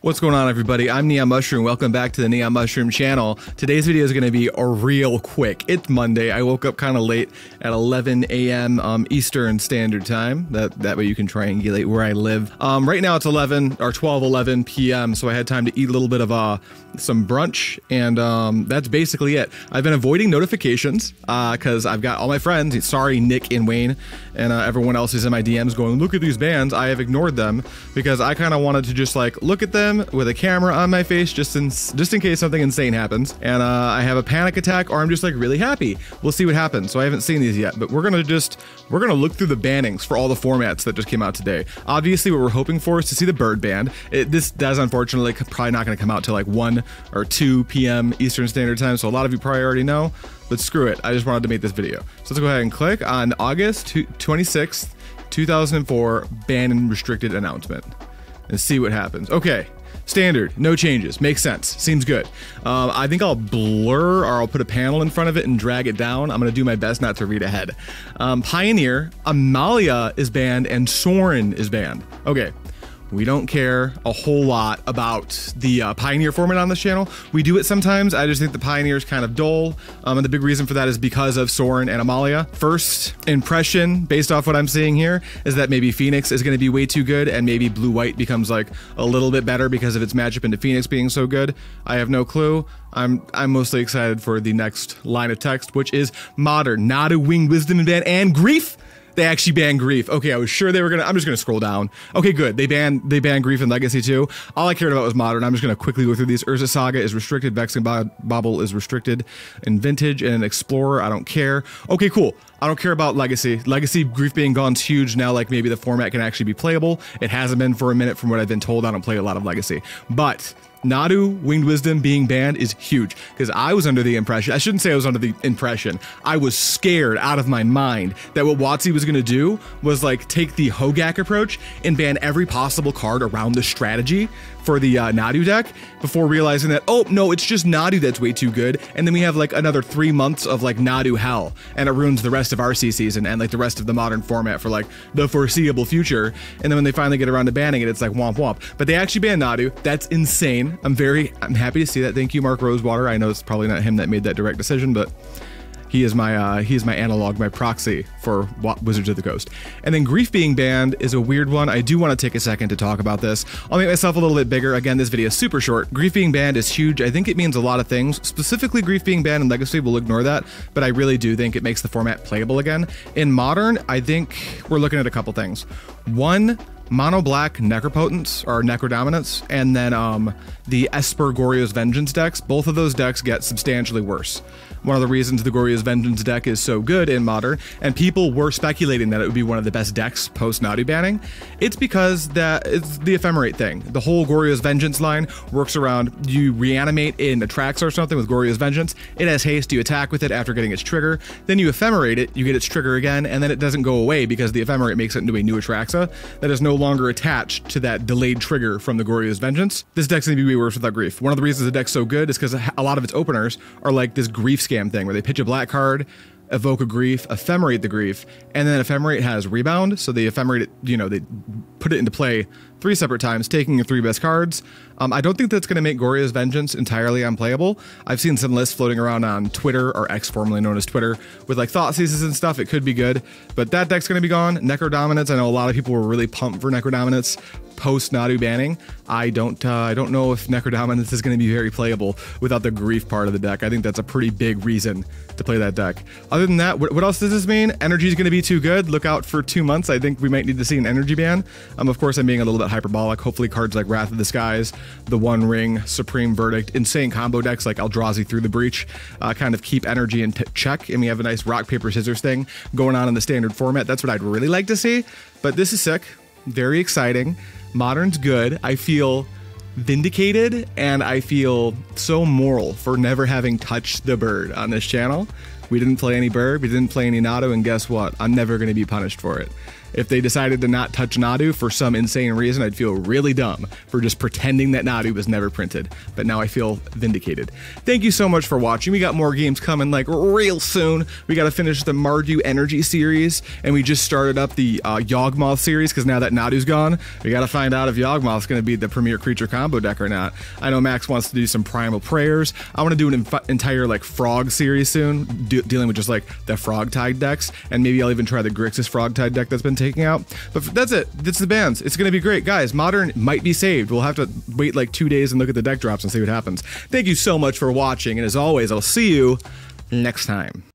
What's going on, everybody? I'm Neon Mushroom. Welcome back to the Neon Mushroom channel. Today's video is going to be real quick. It's Monday. I woke up kind of late at 11 a.m. Eastern Standard Time. That way you can triangulate where I live. Right now it's 11 p.m. So I had time to eat a little bit of some brunch, and that's basically it. I've been avoiding notifications because I've got all my friends. Sorry, Nick and Wayne, and everyone else is in my DMs going, "Look at these bands." I have ignored them because I kind of wanted to just like look at them with a camera on my face just in case something insane happens and I have a panic attack, or I'm just like really happy. We'll see what happens. So I haven't seen these yet, but we're gonna look through the bannings for all the formats that just came out today. Obviously what we're hoping for is to see the bird band. This does unfortunately probably not gonna come out till like 1 or 2 p.m. Eastern Standard Time, so a lot of you probably already know, but screw it, I just wanted to make this video. So let's go ahead and click on August 26th 2004 ban and restricted announcement and see what happens. Okay, standard, no changes, makes sense, seems good. I think I'll blur, or I'll put a panel in front of it and drag it down. I'm gonna do my best not to read ahead. Pioneer, Amalia is banned, and Soren is banned. Okay, we don't care a whole lot about the Pioneer format on this channel. We do it sometimes. I just think the Pioneer is kind of dull. And the big reason for that is because of Soren and Amalia. First impression, based off what I'm seeing here, is that maybe Phoenix is going to be way too good, and maybe Blue-White becomes like a little bit better because of its matchup into Phoenix being so good. I have no clue. I'm mostly excited for the next line of text, which is Modern, Nadu, Winged Wisdom, and Ban, and Grief. They actually banned Grief. Okay, I was sure they were gonna. I'm just gonna scroll down. Okay, good. They banned Grief and Legacy too. All I cared about was Modern. I'm just gonna quickly go through these. Urza Saga is restricted. Vexing Bobble is restricted. In Vintage and Explorer, I don't care. Okay, cool. I don't care about Legacy. Legacy Grief being gone is huge now. Like maybe the format can actually be playable. It hasn't been for a minute from what I've been told. I don't play a lot of Legacy, but Nadu, Winged Wisdom being banned is huge, because I was under the impression, I shouldn't say I was under the impression, I was scared out of my mind that what WotC was going to do was like take the Hogak approach and ban every possible card around the strategy for the Nadu deck before realizing that, oh no, it's just Nadu that's way too good, and then we have like another 3 months of like Nadu hell, and it ruins the rest of RC season and like the rest of the Modern format for like the foreseeable future. And then when they finally get around to banning it, it's like womp womp. But they actually banned Nadu. That's insane. I'm happy to see that. Thank you, Mark Rosewater. I know it's probably not him that made that direct decision, but he is my analog, my proxy for Wizards of the Coast. And then Grief being banned is a weird one. I do want to take a second to talk about this. I'll make myself a little bit bigger. Again, this video is super short. Grief being banned is huge. I think it means a lot of things. Specifically, Grief being banned in Legacy, we'll ignore that, but I really do think it makes the format playable again. In Modern, I think we're looking at a couple things. One, Mono Black Necropotence or Necrodominance, and then the Esper Goryo's Vengeance decks. Both of those decks get substantially worse. One of the reasons the Goryo's Vengeance deck is so good in Modern, and people were speculating that it would be one of the best decks post Nadu banning, it's because it's the Ephemerate thing. The whole Goryo's Vengeance line works around you reanimate in Atraxa or something with Goryo's Vengeance. It has haste, you attack with it after getting its trigger, then you Ephemerate it, you get its trigger again, and then it doesn't go away because the Ephemerate makes it into a new Atraxa that is no longer attached to that delayed trigger from the Goryo's Vengeance. This deck's gonna be way worse without Grief. One of the reasons the deck's so good is because a lot of its openers are like this Grief scam thing where they pitch a black card, evoke a Grief, Ephemerate the Grief, and then Ephemerate has rebound, so they Ephemerate it, you know, they put it into play 3 separate times, taking your 3 best cards. I don't think that's going to make Goryo's Vengeance entirely unplayable. I've seen some lists floating around on Twitter, or X, formerly known as Twitter, with like Thoughtseizes and stuff. It could be good, but that deck's going to be gone. Necrodominance, I know a lot of people were really pumped for Necrodominance post Nadu banning. I don't know if Necrodominance is going to be very playable without the Grief part of the deck. I think that's a pretty big reason to play that deck. Other than that, what else does this mean? Energy is going to be too good. Look out for 2 months. I think we might need to see an energy ban. Of course, I'm being a little bit hyperbolic. Hopefully cards like Wrath of the Skies, the One Ring, Supreme Verdict, insane combo decks like Eldrazi Through the Breach kind of keep energy in check, and we have a nice rock, paper, scissors thing going on in the standard format. That's what I'd really like to see, but this is sick. Very exciting. Modern's good. I feel vindicated, and I feel so moral for never having touched the bird on this channel. We didn't play any bird, we didn't play any Nadu, and guess what? I'm never going to be punished for it. if they decided to not touch Nadu for some insane reason, I'd feel really dumb for just pretending that Nadu was never printed. But now I feel vindicated. Thank you so much for watching. We got more games coming like real soon. We got to finish the Mardu Energy series, and we just started up the Yawgmoth series because now that Nadu's gone, we got to find out if Yawgmoth's going to be the premier creature combo deck or not. I know Max wants to do some Primal Prayers. I want to do an entire like frog series soon, dealing with just like the frog-tide decks, and maybe I'll even try the Grixis frog-tide deck that's been taken out. But that's it. That's the bans. It's going to be great. Guys, Modern might be saved. We'll have to wait like 2 days and look at the deck drops and see what happens. Thank you so much for watching, and as always, I'll see you next time.